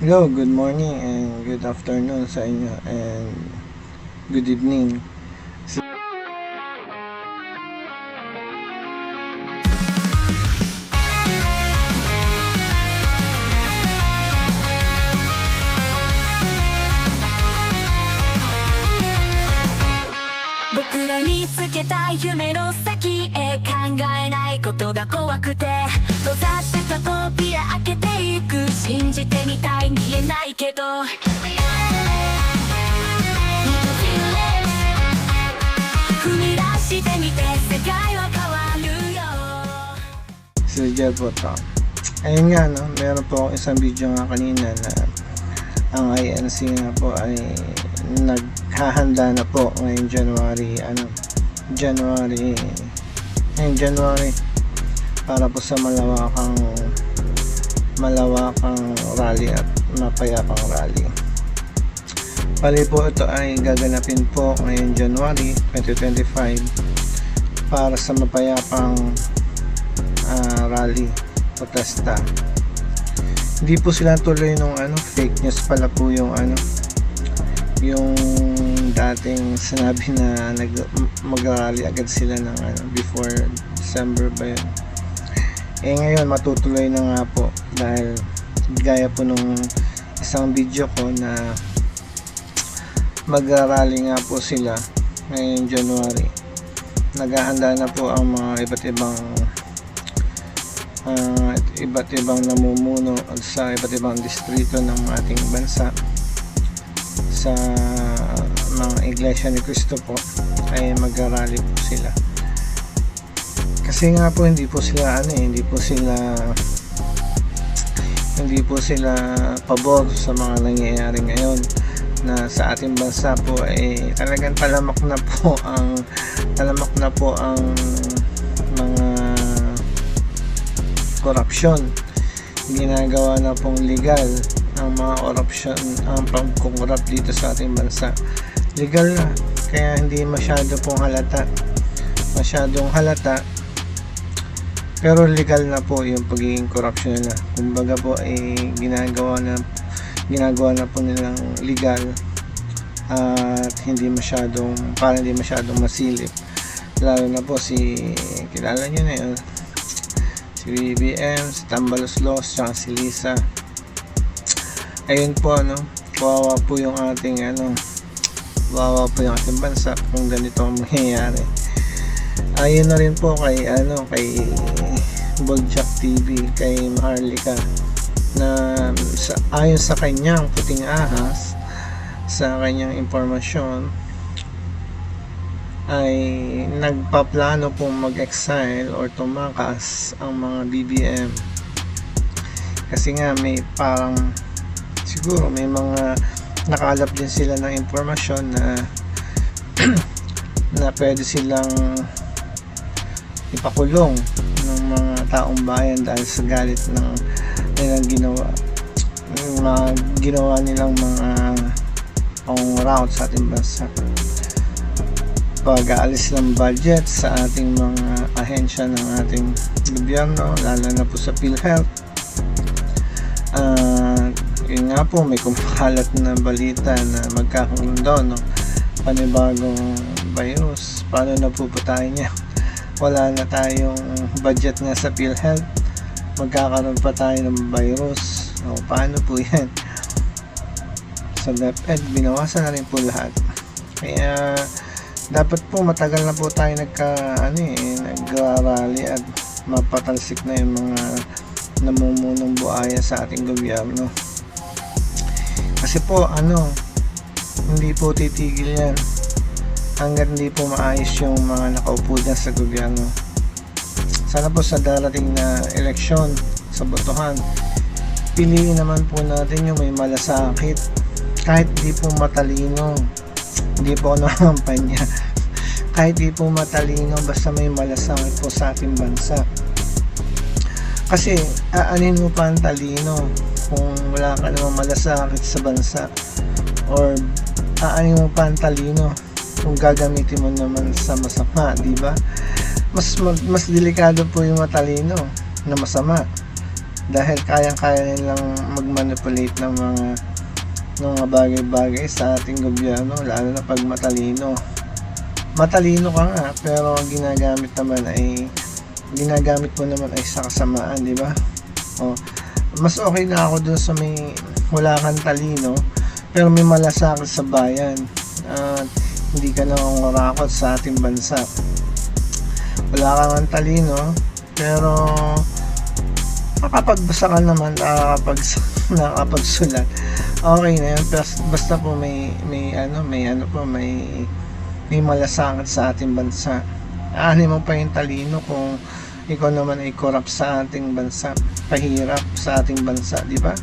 Hello, good morning and good afternoon sa inyo and good evening.僕ら見つけた夢の先へ考えないことが怖くて閉ざしてた扉開けていく信じてみたい見えないけど踏み出してみて世界は変わるよ。 Si Jel po to. Ayun nga, no, meron po akong isang video nga kanina na ang INC nga po ay naghahanda na po ngayong January para po sa malawakang rally at mapayapang rally. Bali po ito ay gaganapin po ngayong January 2025 para sa mapayapang rally, protesta. Hindi po sila tuloy nung fake news pala po yung yung dating sinabi na mag-rally agad sila ng before December ba yun. Ngayon matutuloy na nga po dahil gaya po nung isang video ko na mag-rally nga po sila ngayong January. Naghahanda na po ang mga iba't ibang namumuno sa iba't ibang distrito ng ating bansa. Sa mga iglesia ni Cristo po ay mag-rally po sila. Kasi nga po hindi po sila pabor sa mga nangyayari ngayon na sa ating bansa po ay talagang talamak na po ang mga korupsyon. Ginagawa na pong legal ang mga korupsyon, ang pagkukurap dito sa ating bansa. Legal na, kaya hindi masyadong halata, pero legal na po yung pagiging korupsyon nila. Kumbaga po ay ginagawa na po nilang legal at hindi masyadong masilip. Lalo na po kilala nyo na yun, si BBM, si Tambaloslos, tsaka si Lisa. Ayun po, kawawa po yung ating bansa kung ganito ang mangyayari. Ayun na rin po kay Boljak TV, kay Maharlika, na ayon sa kanyang puting ahas, sa kanyang impormasyon, ay nagpaplano pong mag-exile or tumakas ang mga BBM. Kasi nga siguro may mga nakalap din sila ng impormasyon na na pwede silang ipakulong ng mga taong bayan dahil sa galit ng nilang ginawa nilang mga route sa ating bansa. Pag-aalis ng budget sa ating mga ahensya ng ating gobyerno, lalo na po sa PhilHealth. Yun nga po, may kumakalat na balita na magkakaroon daw panibagong virus. Paano na po tayo niya? Wala na tayong budget nga sa PhilHealth, magkakaroon pa tayo ng virus. Paano po yan? Sa DepEd, binawasan na rin po lahat. Kaya dapat po matagal na po tayo nag-rally at mapatalsik na yung mga namumunong buhaya sa ating gobyerno. Kasi po hindi po titigil yan hanggat hindi po maayos yung mga nakaupo dyan sa gobyerno. Sana po sa darating na eleksyon sa botohan, piliin naman po natin yung may malasakit, kahit di po matalino. Hindi po ako nakampanya. Kahit di po matalino, basta may malasakit po sa ating bansa. Kasi aanin mo pa ang talino kung wala ka namang malasakit sa bansa, or aanin mo pa ang talino kung gagamitin mo naman sa masama, di ba? Mas delikado po yung matalino na masama, dahil kayang-kaya nilang mag-manipulate ng mga bagay-bagay sa ating gobyerno, lalo na pag matalino ka nga, pero ginagamit mo naman ay sa kasamaan, di ba? Mas okay na ako dun sa may wala kang talino pero may malasakit sa bayan at hindi ka nangungurakot sa ating bansa. Wala kang talino pero nakapagbasa ka naman, nakakapagsulat, okay na yun. Basta po may malasakit sa ating bansa. Mo pa yung talino kung ikaw naman ay corrupt sa ating bansa, pahirap sa ating bansa, di ba?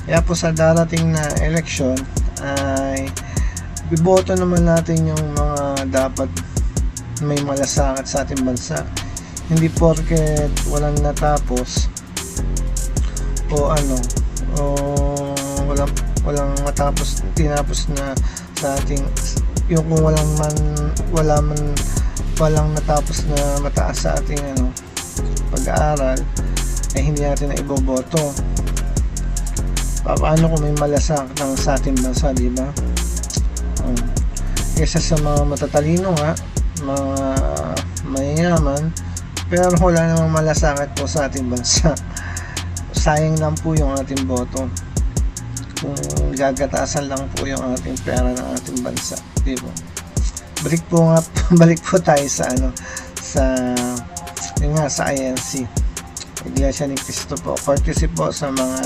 Kaya po sa darating na eleksyon ay biboto naman natin yung mga dapat may malasakit sa ating bansa. Hindi porket walang natapos walang matapos, tinapos na sa ating, yung kung walang natapos na mataas sa ating pag-aaral ay hindi natin na iboboto. Paano kung may malasakit ng sa ating bansa, di ba? Kesa sa mga matatalino nga, mga mayayaman, pero wala namang malasakit po sa ating bansa. Sayang lang po yung ating boto kung gagatasan lang po yung ating pera ng ating bansa, di ba? Balik po tayo sa sa INC, Iglesia ni Cristo po. Courtesy po sa mga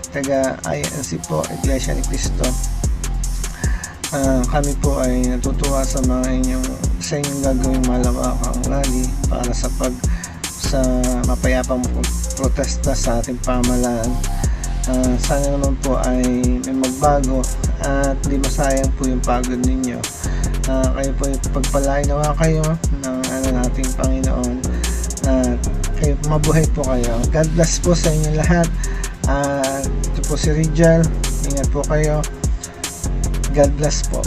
taga INC po, Iglesia ni Cristo. Kami po ay natutuwa sa inyong gagawing malawakang rally para sa mapayapang protesta sa ating pamahalaan. Sana naman po ay may magbago at di masayang po yung pagod ninyo. Kayo po pagpalain nawa kayo ng nating Panginoon at kayo mabuhay po kayo. God bless po sa inyo lahat. Ito po si Rijal, ingat po kayo. God bless po.